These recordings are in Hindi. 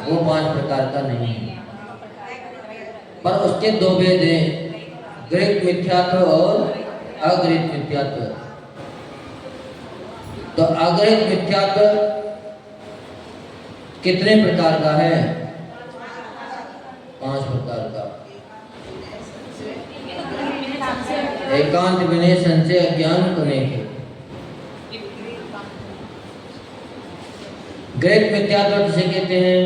वो 5 प्रकार का नहीं है। पर उसके 2 भेद हैं, गृहीत मिथ्यात्व और अगृहीत मिथ्यात्व। तो अगृहीत मिथ्यात्व कितने प्रकार का है? 5 प्रकार का। एकांत विनय संशय अज्ञान अनेक। गृहीत मिथ्यात्व किसे कहते हैं?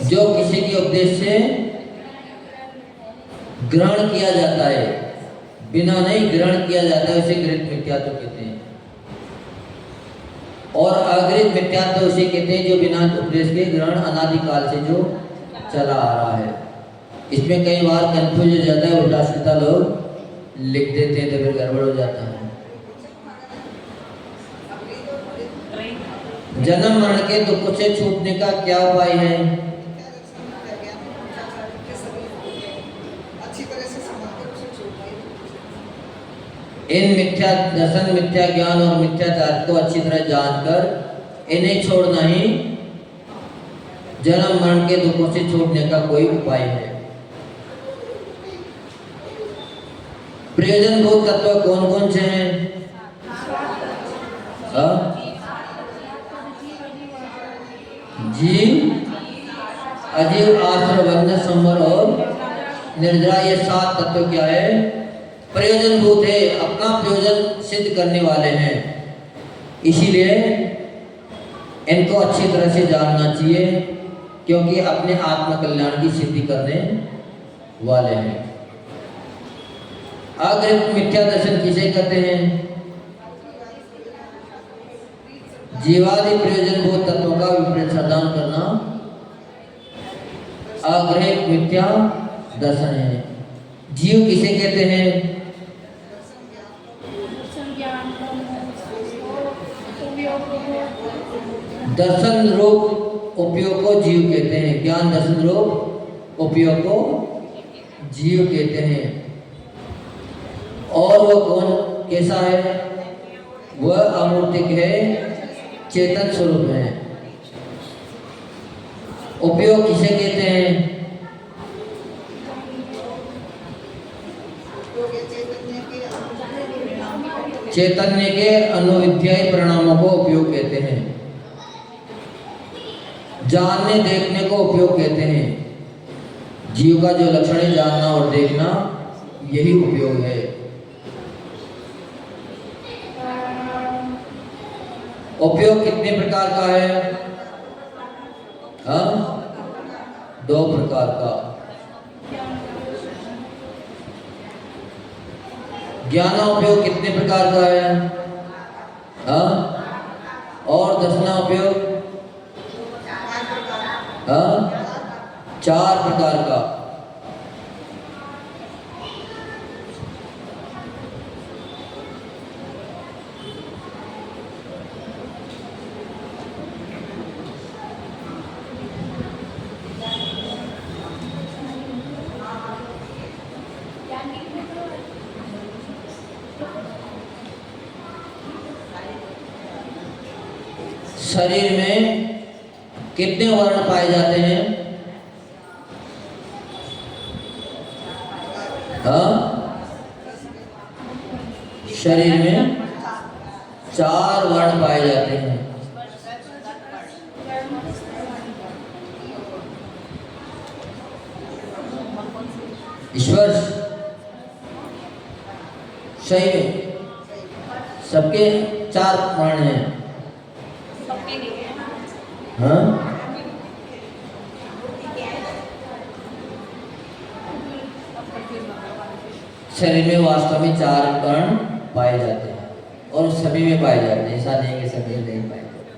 जो किसी के उपदेश से ग्रहण किया जाता है, बिना नहीं ग्रहण किया जाता है, उसे गृहीत मिथ्यात्व कहते हैं। और अगृहीत मिथ्यात्व उसे कहते हैं जो बिना उपदेश के ग्रहण अनादिकाल से जो चला आ रहा है। इसमें कई बार कंफ्यूज हो जाता है, उल्टा सीधा लोग लिख देते हैं तो फिर गड़बड़ हो जाता है। जन्म मरण के दुख से छूटने का क्या उपाय है? इन मिथ्या दर्शन, मिथ्या ज्ञान और मिथ्याचार को अच्छी तरह जानकर इन्हें छोड़ना ही जन्म मरण के दुखों से छूटने का कोई उपाय है। प्रयोजनभूत तत्व कौन कौन से हैं? जीव, अजीव, आश्रय, बंधन, संवर और निर्जरा, ये 7 तत्व क्या है? प्रयोजनभूत है, अपना प्रयोजन सिद्ध करने वाले हैं। इसीलिए इनको अच्छी तरह से जानना चाहिए, क्योंकि अपने आत्म कल्याण की सिद्धि करने वाले हैं। अगृहीत मिथ्या दर्शन किसे कहते हैं? जीवादि प्रयोजनभूत तत्वों का विपरीत सिद्धांत करना अगृहीत मिथ्या दर्शन है। जीव किसे कहते हैं? दर्शन रूप उपयोग को जीव कहते हैं। ज्ञान दर्शन रूप उपयोग को जीव कहते हैं। और वह कौन कैसा है? वह अमूर्तिक है, चेतन स्वरूप है। उपयोग किसे कहते हैं? चैतन्य के अनुविद्याई परिणामों को उपयोग कहते हैं। जानने देखने को उपयोग कहते हैं। जीव का जो लक्षण है जानना और देखना, यही उपयोग है। उपयोग कितने प्रकार का है? 2 प्रकार का। ज्ञानोपयोग कितने प्रकार का है? और दर्शना उपयोग 4 प्रकार का। शरीर में कितने वर्ण पाए जाते हैं? शरीर में 4 वर्ण पाए जाते हैं। ईश्वर सही में सबके 4 वर्ण हैं। शरीर में वास्तव में 4 वर्ण पाए जाते हैं और सभी में पाए जाते हैं। ऐसा नहीं कि सभी में नहीं पाए जाते।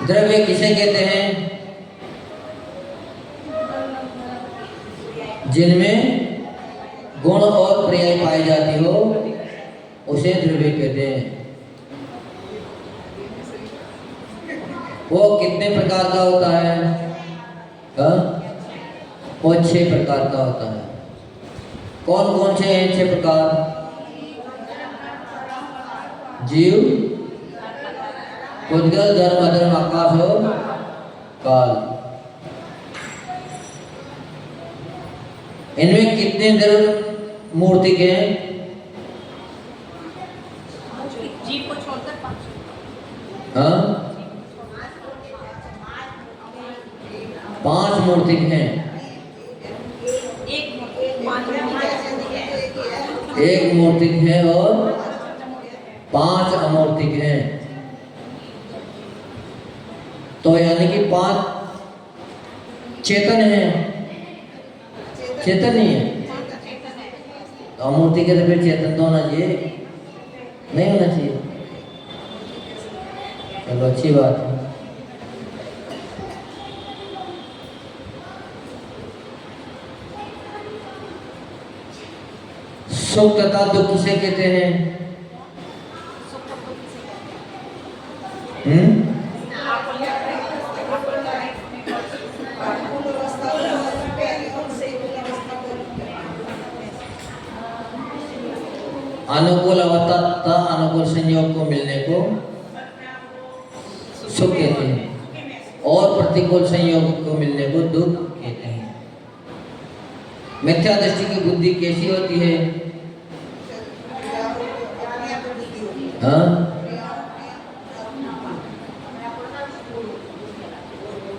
द्रव्य किसे कहते हैं? जिनमें गुण और पर्याय पाई जाती हो, उसे द्रव्य कहते हैं। वो कितने प्रकार का होता है? वो 6 प्रकार का होता है। कौन कौन से हैं 6 प्रकार? जीव, उद्गल, धर्म, अधर्म, आकाश और काल। इनमें कितने धर्म मूर्तिक हैं? जीव को छोड़कर 5। हाँ, 5 मूर्तिक हैं। एक मूर्तिक है और 5 अमूर्तिक हैं। तो यानी कि 5 चेतन हैं, चेतन नहीं है। तो अमूर्तिक है तो फिर चेतन तो होना चाहिए, नहीं होना चाहिए। चलो अच्छी बात है। सुख तथा दुख किसे कहते हैं? अनुकूल अवस्था तथा अनुकूल संयोग को मिलने को सुख कहते हैं और प्रतिकूल संयोग को मिलने को दुख कहते हैं। मिथ्या दृष्टि की बुद्धि कैसी होती है? हाँ,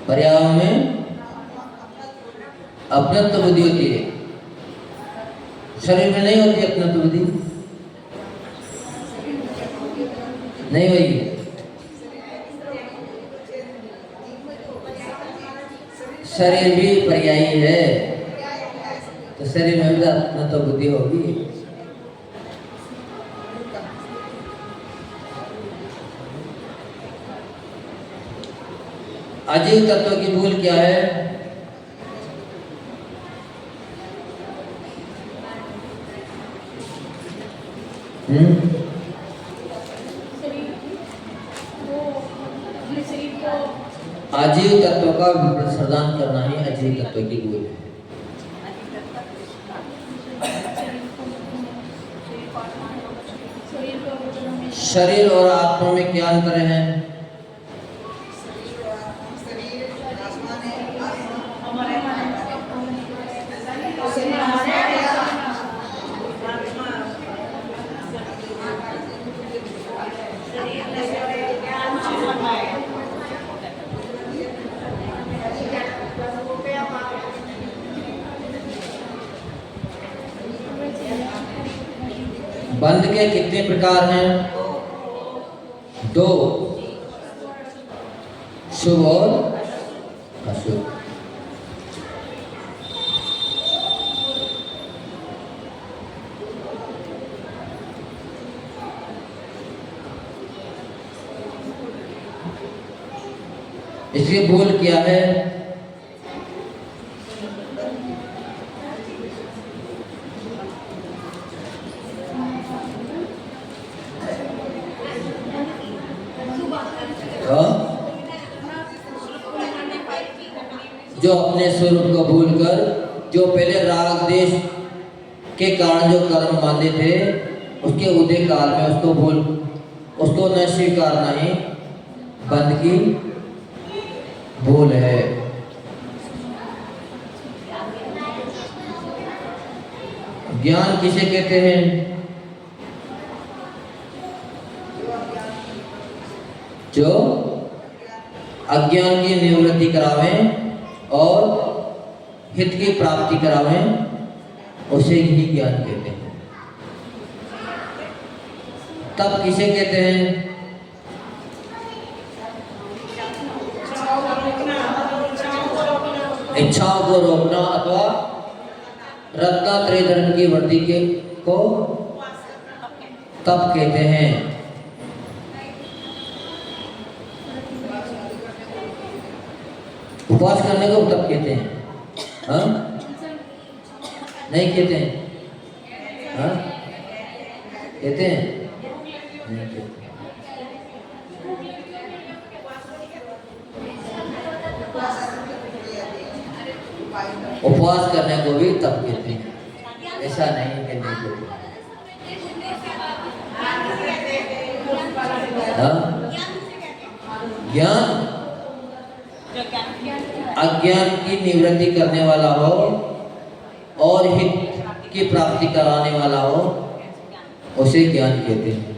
पर्यावरण में अपनत्व बुद्धि होती है, शरीर में नहीं होती अपनत्व बुद्धि, नहीं होगी। शरीर भी पर्यायी है, तो शरीर में भी अपनत्व बुद्धि होगी। अजीव तत्व की भूल क्या है? अजीव तत्व का प्रदान करना ही अजीव तत्व की भूल है। शरीर और आत्मा में क्या अंतर है? बंध के कितने प्रकार हैं? 2, शुभ और अशुभ। इसकी भूल क्या है? जो अपने स्वरूप को भूलकर, जो पहले राग देश के कारण जो कर्म बांधे थे, उसके उदय काल में उसको न स्वीकारना ही बंध की भूल है। ज्ञान किसे कहते हैं? जो अज्ञान की निवृत्ति करावें और हित की प्राप्ति करावें, उसे ही ज्ञान कहते हैं। तब किसे कहते हैं? इच्छाओं को रोकना अथवा रत्नात्रय धर्म की वृद्धि को तप कहते हैं। उपवास करने को तप कहते हैं। हाँ, नहीं कहते हैं? हाँ, कहते हैं? नहीं कहते। उपवास करने को भी तप कहते हैं। ऐसा नहीं कि नहीं कहते। हाँ? ज्ञान अज्ञान की निवृत्ति करने वाला हो और हित की प्राप्ति कराने वाला हो, उसे ज्ञान कहते हैं।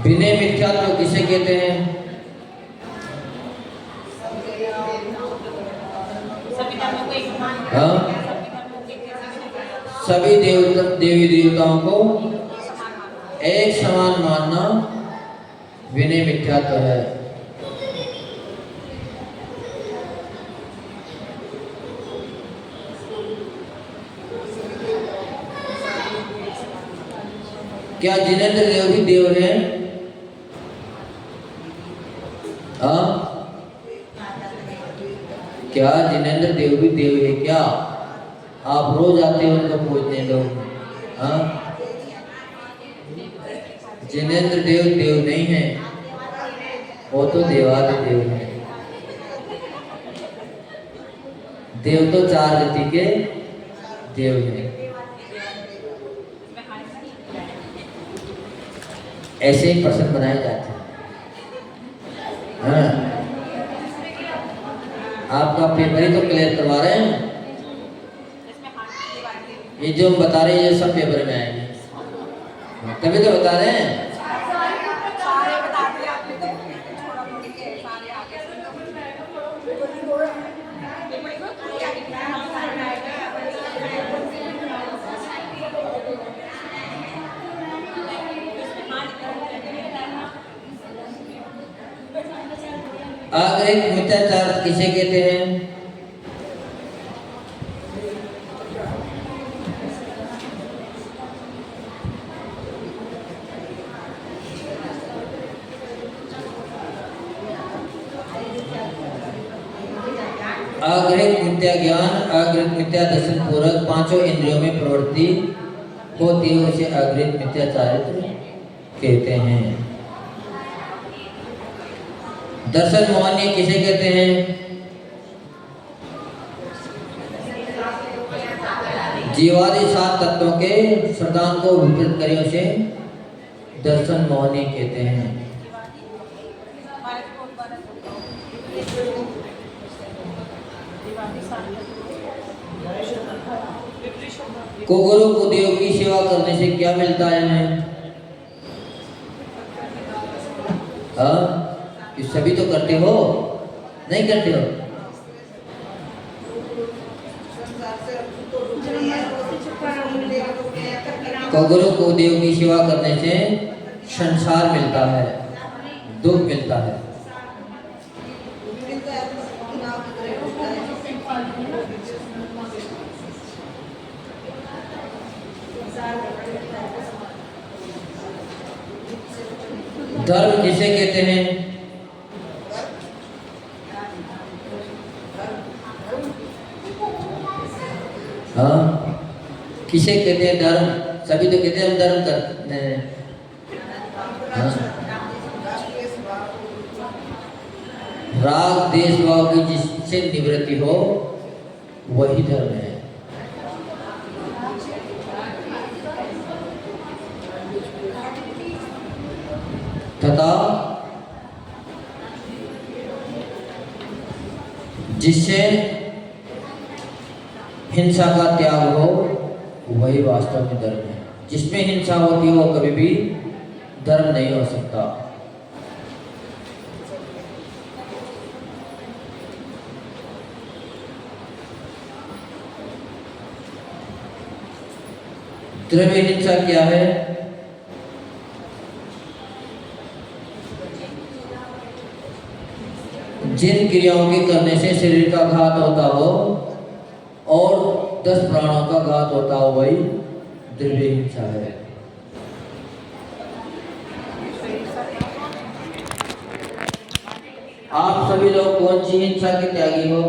विनय मिथ्यात्व किसे कहते हैं? हाँ? सभी देवी देवताओं को एक समान मानना विनय मिथ्यात्व है। क्या जिनेंद्र देव भी देव हैं? हाँ? क्या जिनेंद्र देव भी देव है क्या? आप रोज आते हो उनको पूजने लोग। हाँ? जिनेंद्र देव देव नहीं है, वो तो देवादिदेव है। देव तो चार गति के देव हैं। ऐसे ही प्रश्न बनाए जाते हैं। हाँ? आपका पेपर ही तो क्लियर करवा रहे हैं। ये जो हम बता रहे हैं ये सब पेपर में आएंगे, तभी तो बता रहे हैं। आग्रहिक मिथ्याचार किसे कहते हैं? आग्रहिक मिथ्या ज्ञान, आग्रहिक मिथ्या दर्शन पूर्वक पांचों इंद्रियों में प्रवृत्ति होती है, उसे आग्रहिक मिथ्याचारित्र कहते हैं। दर्शन मोहनीय किसे कहते हैं? जीवादि सात तत्वों के श्रद्धान को विपरीत करे उसे दर्शन मोहनीय कहते हैं। कुगुरु को देव की सेवा करने से क्या मिलता है हमें? हाँ? कि सभी तो करते हो, नहीं करते हो? कुगुरु को देव की सेवा करने से संसार मिलता है, दुख मिलता है। धर्म किसे कहते हैं? हाँ? किसे कहते हैं धर्म? सभी तो कहते हैं हम धर्म करते हैं। हाँ? राग देश भाव की जिससे निवृत्ति हो वही धर्म है। तथा जिससे हिंसा का त्याग हो वही वास्तव में धर्म है। जिसमें हिंसा होती है वो कभी भी धर्म नहीं हो सकता। द्रव्य हिंसा क्या है? जिन क्रियाओं के करने से शरीर का घात होता हो और 10 प्राणों का घात होता हो वही द्रव्य हिंसा है। आप सभी लोग कौन सी हिंसा के त्यागी हो?